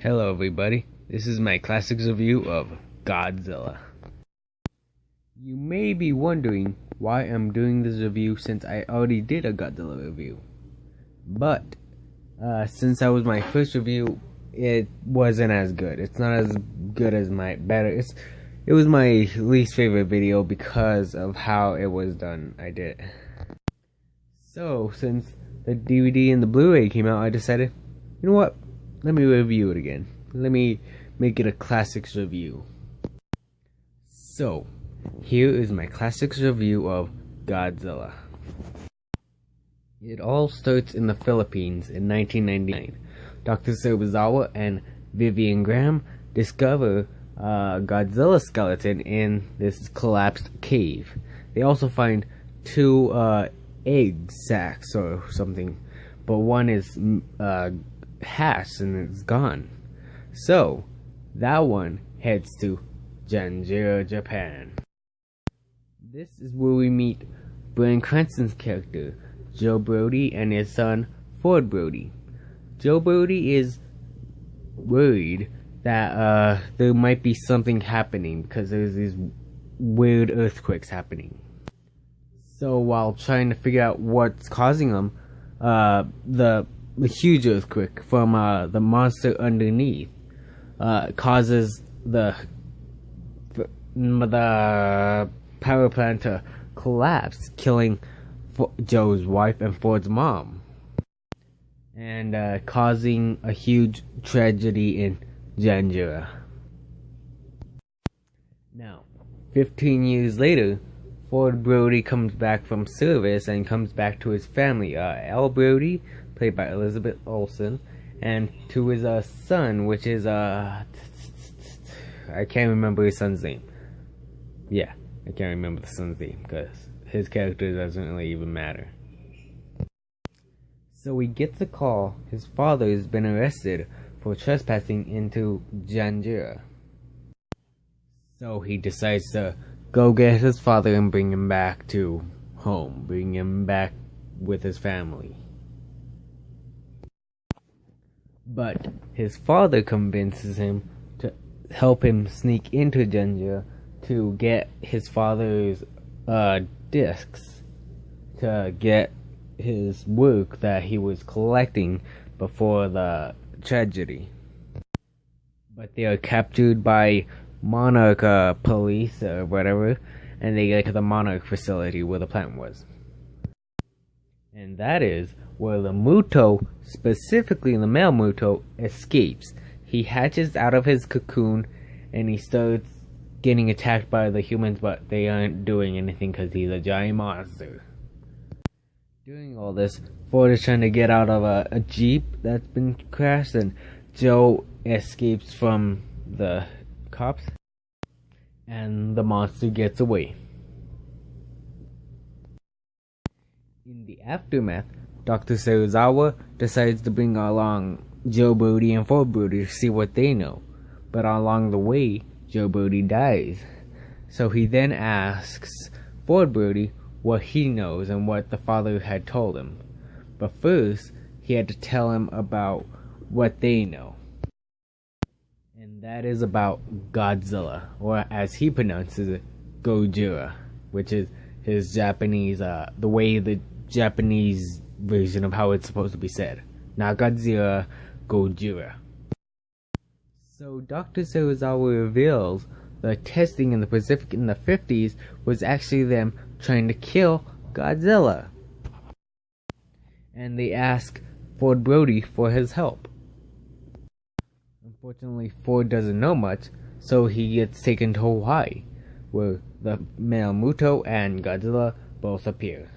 Hello everybody, this is my classics review of Godzilla. You may be wondering why I'm doing this review since I already did a Godzilla review. But, since that was my first review, it wasn't as good. It's not as good as it was my least favorite video because of how it was done. I did. So, since the DVD and the Blu-ray came out, I decided, you know what? Let me review it again. Let me make it a classics review. So, here is my classics review of Godzilla. It all starts in the Philippines in 1999. Dr. Serizawa and Vivian Graham discover a Godzilla skeleton in this collapsed cave. They also find two egg sacs or something, but one is hatched and it's gone. So that one heads to Janjiro, Japan. This is where we meet Bryan Cranston's character, Joe Brody, and his son, Ford Brody. Joe Brody is worried that there might be something happening because there's these weird earthquakes happening. So while trying to figure out what's causing them, the huge earthquake from the monster underneath causes the power plant to collapse, killing Joe's wife and Ford's mom, and causing a huge tragedy in Janjiro. Now, 15 years later, Ford Brody comes back from service and comes back to his family. Elle Brody, played by Elizabeth Olsen, and to his son, which is I can't remember his son's name. Yeah, I can't remember the son's name because his character doesn't really even matter. So he gets a call. His father has been arrested for trespassing into Janjiro. So he decides to go get his father and bring him back to home, bring him back with his family. But his father convinces him to help him sneak into Janjiro to get his father's discs, to get his work that he was collecting before the tragedy. But they are captured by Monarch police or whatever, and they get to the Monarch facility where the plant was. And that is where the Muto, specifically the male Muto, escapes. He hatches out of his cocoon and he starts getting attacked by the humans, but they aren't doing anything because he's a giant monster. During all this, Ford is trying to get out of a Jeep that's been crashed, and Joe escapes from the cops, and the monster gets away. In the aftermath, Dr. Serizawa decides to bring along Joe Brody and Ford Brody to see what they know, but along the way, Joe Brody dies. So he then asks Ford Brody what he knows and what the father had told him. But first, he had to tell him about what they know. And that is about Godzilla, or as he pronounces it, Gojira, which is his Japanese, the way the Japanese version of how it's supposed to be said. Not Godzilla, Gojira. So Dr. Serizawa reveals the testing in the Pacific in the 50s was actually them trying to kill Godzilla. And they ask Ford Brody for his help. Unfortunately, Ford doesn't know much, so he gets taken to Hawaii, where the male Muto and Godzilla both appear.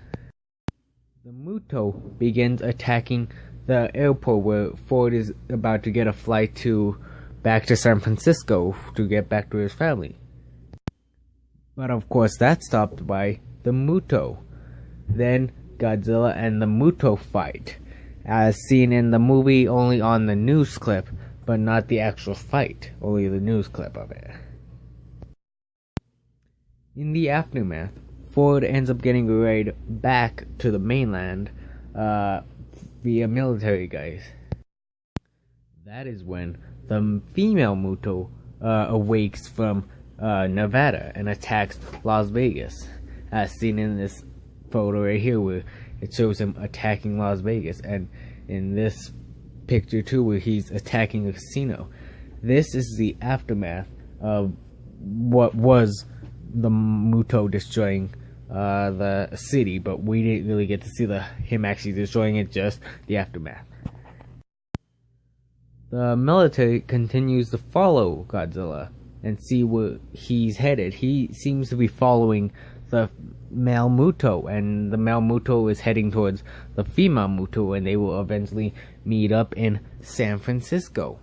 The Muto begins attacking the airport where Ford is about to get a flight back to San Francisco to get back to his family. But of course that's stopped by the Muto. Then Godzilla and the Muto fight, as seen in the movie only on the news clip, but not the actual fight, only the news clip of it. In the aftermath, Ford ends up getting a ride back to the mainland via military guys. That is when the female Muto awakes from Nevada and attacks Las Vegas, as seen in this photo right here, where it shows him attacking Las Vegas, and in this picture too, where he's attacking a casino. This is the aftermath of what was the Muto destroying the city, but we didn't really get to see him actually destroying it, just the aftermath. The military continues to follow Godzilla and see where he's headed. He seems to be following the male Muto, and the male Muto is heading towards the female Muto, and they will eventually meet up in San Francisco.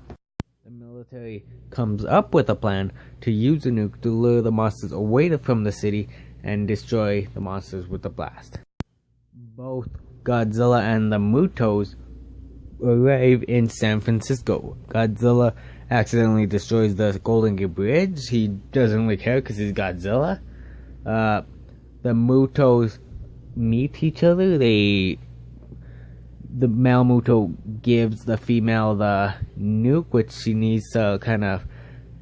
The military comes up with a plan to use the nuke to lure the monsters away from the city and destroy the monsters with the blast. Both Godzilla and the Mutos arrive in San Francisco. Godzilla accidentally destroys the Golden Gate Bridge. He doesn't really care because he's Godzilla. The Mutos meet each other. The male Muto gives the female the nuke, which she needs to kind of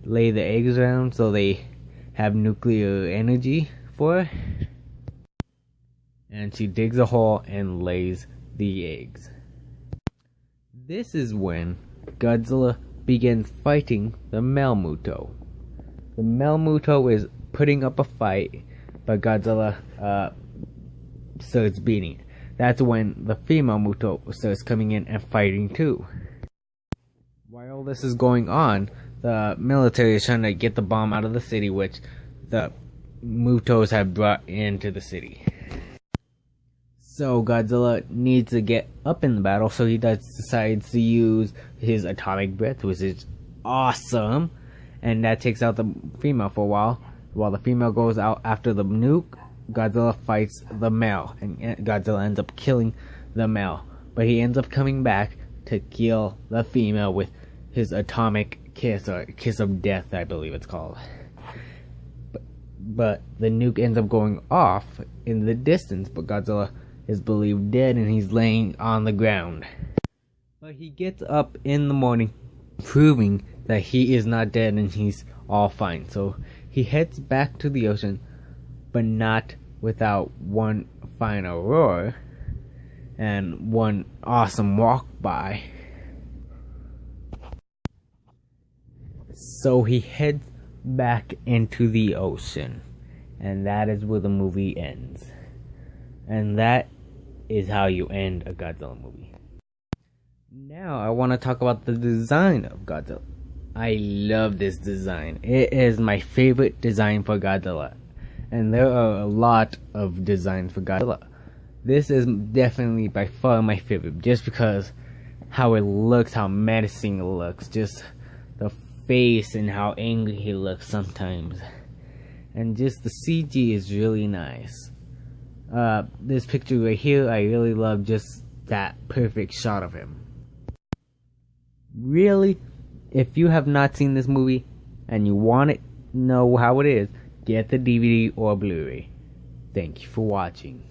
lay the eggs around so they have nuclear energy for her. And she digs a hole and lays the eggs. This is when Godzilla begins fighting the male Muto. The male Muto is putting up a fight, but Godzilla starts beating it. That's when the female Muto starts coming in and fighting too. While this is going on, the military is trying to get the bomb out of the city, which the Mutos have brought into the city. So Godzilla needs to get up in the battle, so he decides to use his atomic breath, which is awesome, and that takes out the female for a while. While the female goes out after the nuke, Godzilla fights the male, and Godzilla ends up killing the male. But he ends up coming back to kill the female with his atomic kiss, or kiss of death, I believe it's called. But the nuke ends up going off in the distance, but Godzilla is believed dead and he's laying on the ground. But he gets up in the morning, proving that he is not dead and he's all fine. So he heads back to the ocean, but not without one final roar and one awesome walk by. So he heads back into the ocean, and that is where the movie ends. And that is how you end a Godzilla movie. Now I want to talk about the design of Godzilla. I love this design. It is my favorite design for Godzilla. And there are a lot of designs for Godzilla. This is definitely by far my favorite, just because how it looks, how menacing it looks, just the face and how angry he looks sometimes. And just the CG is really nice. This picture right here, I really love just that perfect shot of him. Really, if you have not seen this movie and you want to know how it is, get the DVD or Blu-ray. Thank you for watching.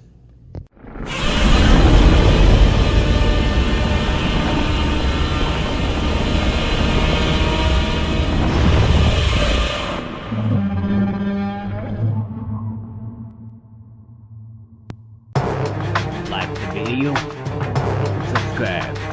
Like the video, subscribe.